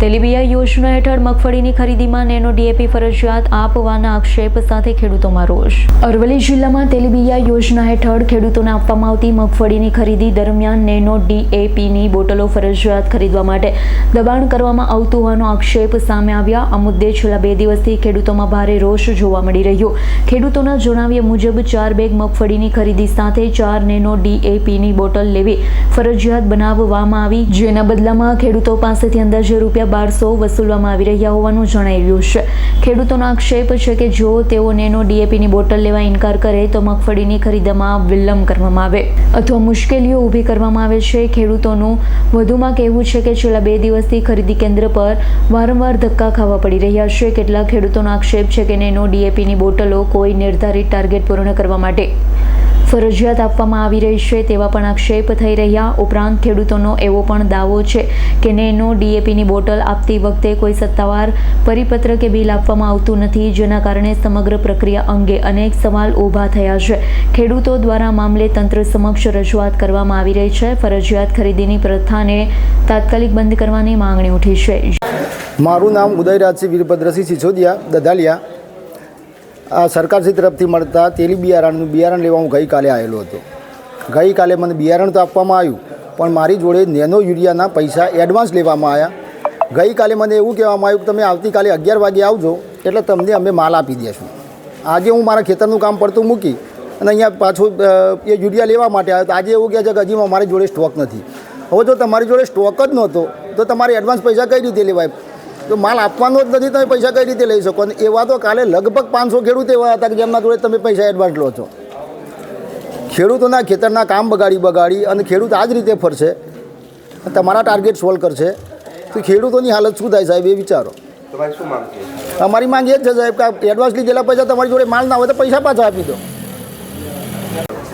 તેલીબિયા યોજના હેઠળ મગફળીની ખરીદીમાં નેનો ડીએપી ફરજિયાત આપવાના આક્ષેપ સાથે ખેડૂતોમાં રોષ। અરવલ્લી જિલ્લામાં તેલીબિયા યોજના હેઠળ ખેડૂતોને આપવામાં આવતી મગફળીની ખરીદી દરમિયાન નેનો ડીએપીની બોટલો ફરજિયાત ખરીદવા માટે દબાણ કરવામાં આવતું હોવાનો આક્ષેપ સામે આવ્યા। આ મુદ્દે છેલ્લા 2 દિવસથી ખેડૂતોમાં ભારે રોષ જોવા મળી રહ્યો। ખેડૂતોના જણાવ્યા મુજબ 4 બેગ મગફળીની ખરીદી સાથે 4 નેનો ડીએપીની બોટલ લેવી ફરજિયાત બનાવવામાં આવી, જેના બદલામાં ખેડૂતો પાસેથી અંદાજે ₹1200 વસૂલવામાં આવી રહ્યા હોવાનું જણાવ્યું છે। ખેડૂતોનો આક્ષેપ છે કે જો તેઓ નેનો ડીએપીની બોટલ લેવા ઇનકાર કરે તો મગફળીની ખરીદીમાં વિલંબ કરવામાં આવે અથવા મુશ્કેલીઓ ઊભી કરવામાં આવે છે। ખેડૂતોનું વધુમાં કહેવું છે કે છેલ્લા 2 દિવસથી ખરીદી કેન્દ્ર પર વારંવાર ધક્કા ખાવા પડી રહ્યા છે। કેટલાક ખેડૂતોનો આક્ષેપ છે કે નેનો ડીએપીની બોટલો કોઈ નિર્ધારિત ટાર્ગેટ પૂર્ણ કરવા માટે ફરજિયાત આપવામાં આવી રહી છે તેવા પણ આક્ષેપ થઈ રહ્યા। ઉપરાંત ખેડૂતોનો એવો પણ દાવો છે કે નેનો ડીએપીની બોટલ આપતી વખતે કોઈ સત્તાવાર પરિપત્ર કે બિલ આપવામાં આવતું નથી, જેના કારણે સમગ્ર પ્રક્રિયા અંગે અનેક સવાલ ઊભા થયા છે। ખેડૂતો દ્વારા મામલે તંત્ર સમક્ષ રજૂઆત કરવામાં આવી રહી છે। ફરજિયાત ખરીદીની પ્રથાને તાત્કાલિક બંધ કરવાની માંગણી ઉઠી છે। મારું નામ ઉદયરાજસિંહ વીરભદ્રસિંહ સિસોદિયા દધાલિયા। આ સરકારશ્રી તરફથી મળતા તેલી બિયારણ લેવા હું ગઈકાલે આવેલો હતો। ગઈકાલે મને બિયારણ તો આપવામાં આવ્યું, પણ મારી જોડે નેનો યુરિયાના પૈસા એડવાન્સ લેવામાં આવ્યા। ગઈકાલે મને એવું કહેવામાં આવ્યું કે તમે આવતીકાલે 11 વાગે આવજો એટલે તમને અમે માલ આપી દઈશું। આજે હું મારા ખેતરનું કામ પડતું મૂકી અને અહીંયા પાછું એ યુરિયા લેવા માટે આવ્યો, તો આજે એવું કહે છે કે હજી મારી જોડે સ્ટોક નથી। હવે જો તમારી જોડે સ્ટોક જ નહોતો તો તમારે એડવાન્સ પૈસા કઈ રીતે લેવાય? તો માલ આપવાનો જ નથી, તમે પૈસા કઈ રીતે લઈ શકો? અને એવા તો કાલે લગભગ 500 ખેડૂત એવા હતા કે જેમના જોડે તમે પૈસા એડવાન્સ લો છો। ખેડૂતોના ખેતરના કામ બગાડી અને ખેડૂત આ જ રીતે ફરશે, તમારા ટાર્ગેટ સોલ્વ કરશે, તો ખેડૂતોની હાલત શું થાય સાહેબ? એ વિચારો। અમારી માંગ એ જ છે સાહેબ કે એડવાન્સ લીધેલા પૈસા તમારી જોડે માલ ના હોય તો પૈસા પાછા આપી દો।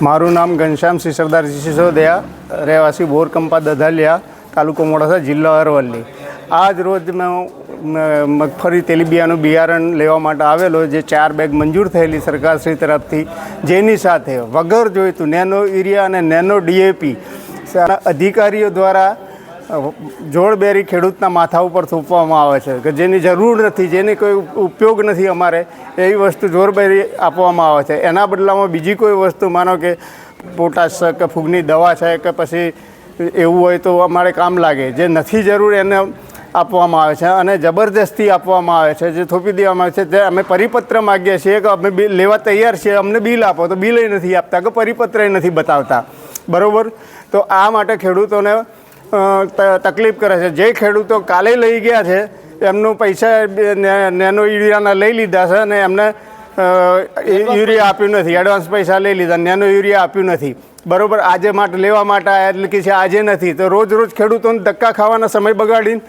મારું નામ ઘનશ્યામસિંહ સરદારસિંહ સિસોદિયા, રહેવાસી બોરકંપા દધાલિયા, તાલુકો મોડાસા, જિલ્લો અરવલ્લી। આજ રોજ મેં મગફળી તેલીબિયાનું બિયારણ લેવા માટે આવેલો, જે 4 બેગ મંજૂર થયેલી સરકારશ્રી તરફથી, જેની સાથે વગર જોઈતું નેનો યુરિયા અને નેનો ડીએપી અધિકારીઓ દ્વારા જોડબેરી ખેડૂતના માથા ઉપર થોપવામાં આવે છે કે જેની જરૂર નથી, જેની કોઈ ઉપયોગ નથી અમારે, એવી વસ્તુ જોરબેરી આપવામાં આવે છે। એના બદલામાં બીજી કોઈ વસ્તુ, માનો કે પોટાશ છે કે ફૂગની દવા છે કે પછી એવું હોય તો અમારે કામ લાગે, જે નથી જરૂર એને આપવામાં આવે છે અને જબરદસ્તી આપવામાં આવે છે, જે થોપી દેવામાં આવે છે। તે અમે પરિપત્ર માગીએ છીએ કે અમે બિલ લેવા તૈયાર છીએ, અમને બિલ આપો, તો બિલ નથી આપતા કે પરિપત્ર નથી બતાવતા, બરાબર? તો આ માટે ખેડૂતોને તકલીફ કરે છે। જે ખેડૂતો કાલે લઈ ગયા છે એમનું પૈસા નેનો યુરિયાના લઈ લીધા છે અને એમને યુરિયા આપ્યું નથી, એડવાન્સ પૈસા લઈ લીધા, નેનો યુરિયા આપ્યું નથી, બરાબર? આજે માટે લેવા માટે આવ્યા એટલે કે છે આજે નથી, તો રોજ ખેડૂતોને ધક્કા ખાવાના સમય બગાડીને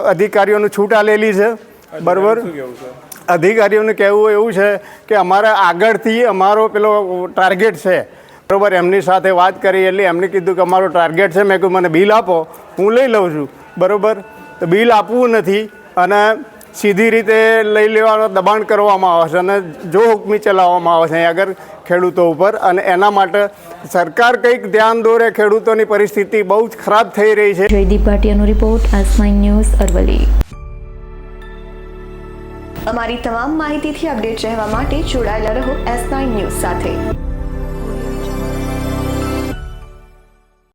અધિકારીઓને છૂટ આલેલી છે, બરાબર? અધિકારીઓને કહેવું એવું છે કે અમારે આગળથી અમારો પેલો ટાર્ગેટ છે, બરાબર? એમની સાથે વાત કરી એટલે એમને કીધું કે અમારો ટાર્ગેટ છે। મેં કહ્યું મને બિલ આપો, હું લઈ લઉં છું, બરાબર? તો બિલ આપવું નથી અને સીધી રીતે લઈ લેવાનો દબાણ કરવામાં આવે છે અને જો હુકમી ચલાવવામાં આવે છે અહીં આગળ ખેડૂતો ઉપર, અને એના માટે સરકાર કંઈક ધ્યાન દોરે। ખેડૂતોની પરિસ્થિતિ બહુ જ ખરાબ થઈ રહી છે। જયદીપ ભાટિયાનો રિપોર્ટ, S9 ન્યૂઝ, અરવલ્લી। અમારી તમામ માહિતીથી અપડેટ રહેવા માટે જોડાયેલા રહો S9 ન્યૂઝ સાથે।